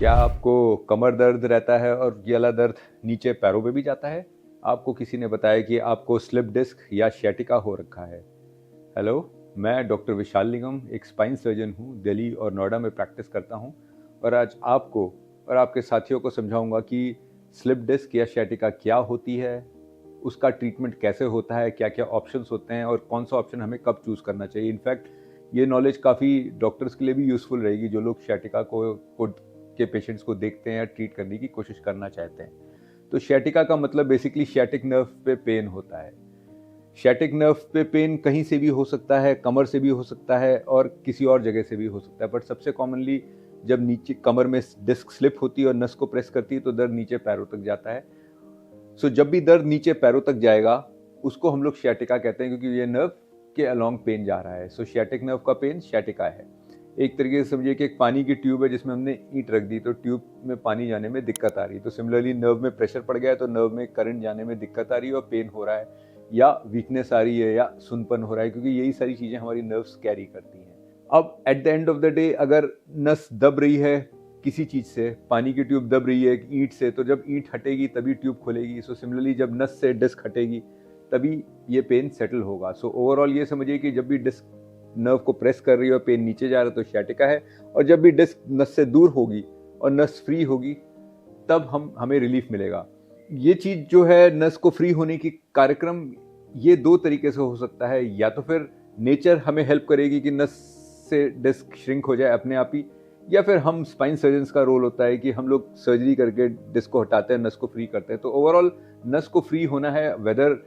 क्या आपको कमर दर्द रहता है और ये वाला दर्द नीचे पैरों पे भी जाता है? आपको किसी ने बताया कि आपको स्लिप डिस्क या sciatica हो रखा है। हेलो, मैं डॉक्टर विशाल निगम एक स्पाइन सर्जन हूँ। दिल्ली और नोएडा में प्रैक्टिस करता हूँ और आज आपको और आपके साथियों को समझाऊंगा कि स्लिप डिस्क या sciatica क्या होती है, उसका ट्रीटमेंट कैसे होता है, क्या क्या ऑप्शंस होते हैं और कौन सा ऑप्शन हमें कब चूज़ करना चाहिए। इनफैक्ट ये नॉलेज काफ़ी डॉक्टर्स के लिए भी यूज़फुल रहेगी जो लोग sciatica को के पेशेंट्स को देखते हैं या ट्रीट करने की कोशिश करना चाहते हैं। तो sciatica का मतलब बेसिकली sciatic नर्व पे पेन होता है। sciatic नर्व पे पेन कहीं से भी हो सकता है, कमर से भी हो सकता है और किसी और जगह से भी हो सकता है, बट सबसे कॉमनली जब नीचे कमर में डिस्क स्लिप होती है और नस को प्रेस करती है तो दर्द नीचे पैरों तक जाता है। सो जब भी दर्द नीचे पैरों तक जाएगा उसको हम लोग sciatica कहते हैं, क्योंकि ये नर्व के अलोंग पेन जा रहा है। सो sciatic नर्व का पेन sciatica है। एक तरीके से समझिए कि एक पानी की ट्यूब है जिसमें हमने ईंट रख दी तो ट्यूब में पानी जाने में दिक्कत आ रही है। तो सिमिलरली नर्व में प्रेशर पड़ गया है तो नर्व में करंट जाने में दिक्कत आ रही है और पेन हो रहा है या वीकनेस आ रही है या सुनपन हो रहा है, क्योंकि यही सारी चीज़ें हमारी नर्व्स कैरी करती हैं। अब at the end of the day अगर नस दब रही है किसी चीज़ से, पानी की ट्यूब दब रही है ईंट से, तो जब ईंट हटेगी तभी ट्यूब खुलेगी। सो सिमिलरली जब नस से डिस्क हटेगी तभी ये पेन सेटल होगा। सो ओवरऑल ये समझिए कि जब भी डिस्क नर्व को प्रेस कर रही है और पेन नीचे जा रहा है तो sciatica है, और जब भी डिस्क नस से दूर होगी और नस फ्री होगी तब हमें रिलीफ मिलेगा। ये चीज़ जो है नस को फ्री होने की कार्यक्रम ये दो तरीके से हो सकता है। या तो फिर नेचर हमें हेल्प करेगी कि नस से डिस्क श्रिंक हो जाए अपने आप ही, या फिर हम स्पाइन सर्जन्स का रोल होता है कि हम लोग सर्जरी करके डिस्क को हटाते हैं, नस को फ्री करते हैं। तो ओवरऑल नस को फ्री होना है, वेदर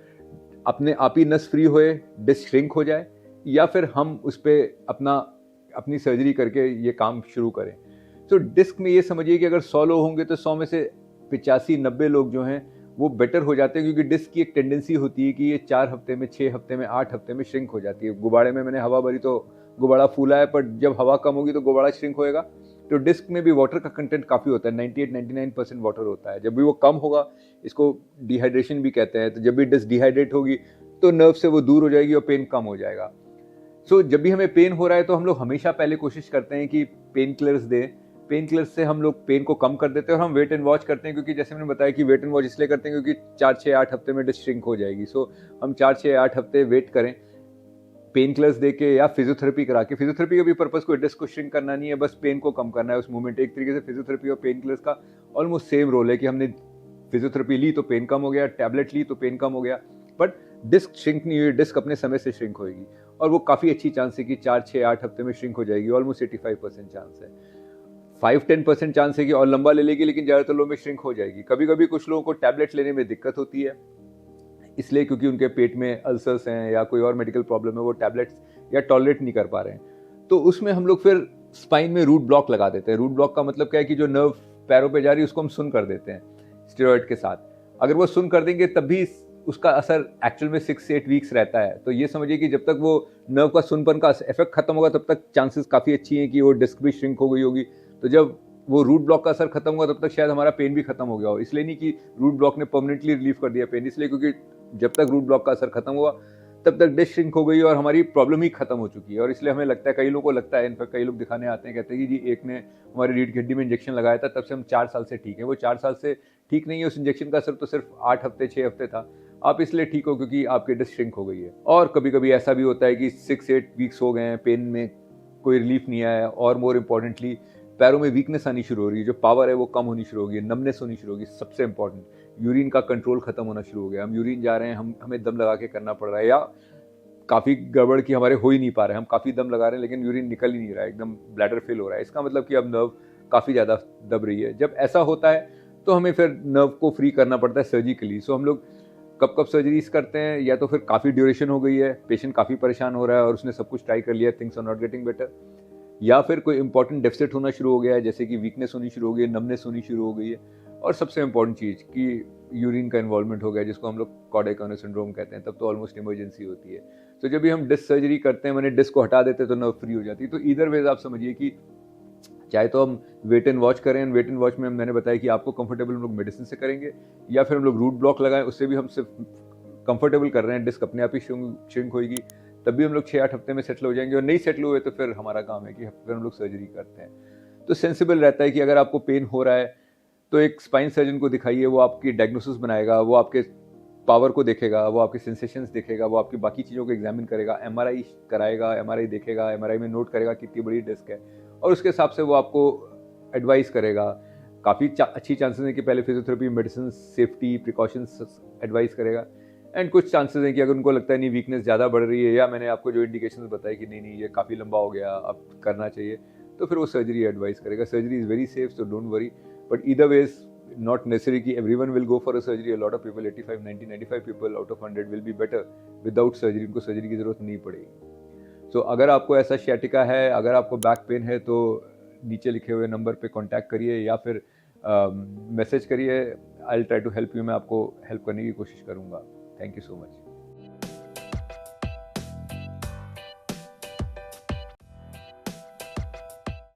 अपने आप ही नस फ्री होए, डिस्क श्रिंक हो जाए, या फिर हम उस पर अपनी सर्जरी करके ये काम शुरू करें। तो डिस्क में ये समझिए कि अगर 100 लोग होंगे तो 100 में से 85-90 लोग जो हैं वो बेटर हो जाते हैं, क्योंकि डिस्क की एक टेंडेंसी होती है कि ये 4 हफ्ते में, 6 हफ्ते में, 8 हफ्ते में श्रिंक हो जाती है। गुब्बारे में मैंने हवा भरी तो गुब्बारा फूला है, पर जब हवा कम होगी तो गुब्बारा श्रिंक होएगा। तो डिस्क में भी वाटर का कंटेंट काफ़ी होता है, 98-99% वाटर होता है। जब भी वो कम होगा, इसको डिहाइड्रेशन भी कहते हैं, तो जब भी डिस्क डिहाइड्रेट होगी तो नर्व से वो दूर हो जाएगी और पेन कम हो जाएगा। सो जब भी हमें पेन हो रहा है तो हम लोग हमेशा पहले कोशिश करते हैं कि पेन किलर्स दें। पेन किलर्स से हम लोग पेन को कम कर देते हैं और हम वेट एंड वॉच करते हैं, क्योंकि जैसे मैंने बताया कि वेट एंड वॉच इसलिए करते हैं क्योंकि 4-6-8 हफ्ते में डिस्क श्रिंक हो जाएगी। सो हम 4-6-8 हफ्ते वेट करें पेन किलर्स दे के या फिजियोथेरेपी करा के। फिजियोथेरेपी का भी पर्पस कोई डिस्क को श्रिंक करना नहीं है, बस पेन को कम करना है उस मूवमेंट। एक तरीके से फिजियोथेरेपी और पेन किलर्स का ऑलमोस्ट सेम रोल है कि हमने फिजियोथेरेपी ली तो पेन कम हो गया, टैबलेट ली तो पेन कम हो गया, बट डिस्क श्रिंक नहीं हुई। डिस्क अपने समय से श्रिंक होगी और वो काफ़ी अच्छी चांस है कि 4-6-8 हफ्ते में श्रिंक हो जाएगी। ऑलमोस्ट 85% चांस है। 5-10% चांस है कि और लंबा ले लेगी, लेकिन ज़्यादातर लोगों में श्रिंक हो जाएगी। कभी कभी कुछ लोगों को टैबलेट लेने में दिक्कत होती है, इसलिए क्योंकि उनके पेट में अल्सर्स हैं या कोई और मेडिकल प्रॉब्लम है, वो टैबलेट्स या टॉलरेट नहीं कर पा रहे हैं। तो उसमें हम लोग फिर स्पाइन में रूट ब्लॉक लगा देते हैं। रूट ब्लॉक का मतलब क्या है कि जो नर्व पैरों पे जा रही है उसको हम सुन कर देते हैं स्टेरॉइड के साथ। अगर वो सुन कर देंगे तब भी उसका असर एक्चुअल में 6 से 8 वीक्स रहता है। तो ये समझिए कि जब तक वो नर्व का सुनपन का इफेक्ट खत्म होगा तब तक चांसेस काफ़ी अच्छी हैं कि वो डिस्क भी श्रिंक हो गई होगी। तो जब वो रूट ब्लॉक का असर खत्म होगा तब तक शायद हमारा पेन भी खत्म हो गया हो। इसलिए नहीं कि रूट ब्लॉक ने परमानेंटली रिलीव कर दिया पेन, इसलिए क्योंकि जब तक रूट ब्लॉक का असर खत्म हुआ तब तक डिस्क श्रिंक हो गई और हमारी प्रॉब्लम ही खत्म हो चुकी है। और इसलिए हमें लगता है, कई लोगों को लगता है, इनफैक्ट कई लोग दिखाने आते हैं, कहते हैं कि जी एक ने हमारी रीढ़ की हड्डी में इंजेक्शन लगाया था, तब से हम 4 साल से ठीक है। वो 4 साल से ठीक नहीं है, उस इंजेक्शन का असर तो सिर्फ 8 हफ्ते 6 हफ्ते था। आप इसलिए ठीक हो क्योंकि आपकी डिस्क श्रिंक हो गई है। और कभी कभी ऐसा भी होता है कि 6-8 वीक्स हो गए हैं, पेन में कोई रिलीफ नहीं आया, और मोर इम्पोर्टेंटली पैरों में वीकनेस आनी शुरू हो रही है, जो पावर है वो कम होनी शुरू होगी, नमनेस होनी शुरू होगी। सबसे इंपॉर्टेंट, यूरिन का कंट्रोल खत्म होना शुरू हो गया। हम यूरिन जा रहे हैं, हमें दम लगा के करना पड़ रहा है, या काफ़ी गड़बड़ की हमारे हो ही नहीं पा रहे हैं, हम काफ़ी दम लगा रहे हैं लेकिन यूरिन निकल ही नहीं रहा है, एकदम ब्लैडर फेल हो रहा है। इसका मतलब कि अब नर्व काफ़ी ज़्यादा दब रही है। जब ऐसा होता है तो हमें फिर नर्व को फ्री करना पड़ता है सर्जिकली। सो हम लोग कब कब सर्जरीज करते हैं, या तो फिर काफ़ी ड्यूरेशन हो गई है, पेशेंट काफ़ी परेशान हो रहा है और उसने सब कुछ ट्राई कर लिया, things are not getting better, या फिर कोई इंपॉर्टेंट डेफिसिट होना शुरू हो गया है, जैसे कि वीकनेस होनी शुरू हो गई है, नमनेस होनी शुरू हो गई है, और सबसे इंपॉर्टेंट चीज़ कि यूरिन का इन्वॉल्वमेंट हो गया, जिसको हम लोग कॉर्डिक ऑनर सिंड्रोम कहते हैं, तब तो ऑलमोस्ट इमरजेंसी होती है। तो जब भी हम डिस्क सर्जरी करते हैं, मैंने डिस्क को हटा देते हैं तो नर्व फ्री हो जाती है। तो ईदर वेज आप समझिए कि चाहे तो हम वेट एंड वॉच करें, वेट एंड वॉच में मैंने बताया कि आपको कंफर्टेबल हम लोग मेडिसिन से करेंगे, या फिर हम लोग रूट ब्लॉक लगाएं, उससे भी हम सिर्फ कंफर्टेबल कर रहे हैं, डिस्क अपने आप ही श्रिंक होगी, तब भी हम लोग 6-8 हफ्ते में सेटल हो जाएंगे। और नहीं सेटल हुए तो फिर हमारा काम है कि फिर हम लोग सर्जरी करते हैं। तो सेंसिबल रहता है कि अगर आपको पेन हो रहा है तो एक स्पाइन सर्जन को दिखाइए, वो आपकी डायग्नोसिस बनाएगा, वो आपके पावर को देखेगा, वो आपके सेंसेशंस देखेगा, वो आपकी बाकी चीज़ों को एग्जामिन करेगा, एमआरआई कराएगा, एमआरआई देखेगा, एमआरआई में नोट करेगा कितनी बड़ी डिस्क है, और उसके हिसाब से वो आपको एडवाइस करेगा। काफ़ी अच्छी चांसेस है कि पहले physiotherapy, medicine, safety precautions advice करेगा, एंड कुछ चांसेस हैं कि अगर उनको लगता है नहीं वीकनेस ज़्यादा बढ़ रही है, या मैंने आपको जो इंडिकेशंस बताए कि नहीं नहीं ये काफ़ी लंबा हो गया, अब करना चाहिए, तो फिर वो सर्जरी एडवाइस करेगा। Surgery is very safe, so don't worry, but either ways not necessary कि everyone will go for a surgery. A lot of people, 85, 90, 95 people out of 100 will be better without surgery. उनको surgery की ज़रूरत नहीं पड़ेगी। So अगर आपको ऐसा sciatica है, अगर आपको बैक पेन है, तो नीचे लिखे हुए नंबर पे कांटेक्ट करिए या फिर मैसेज करिए। I'll try to help you, मैं आपको हेल्प करने की कोशिश करूँगा। Thank you so much.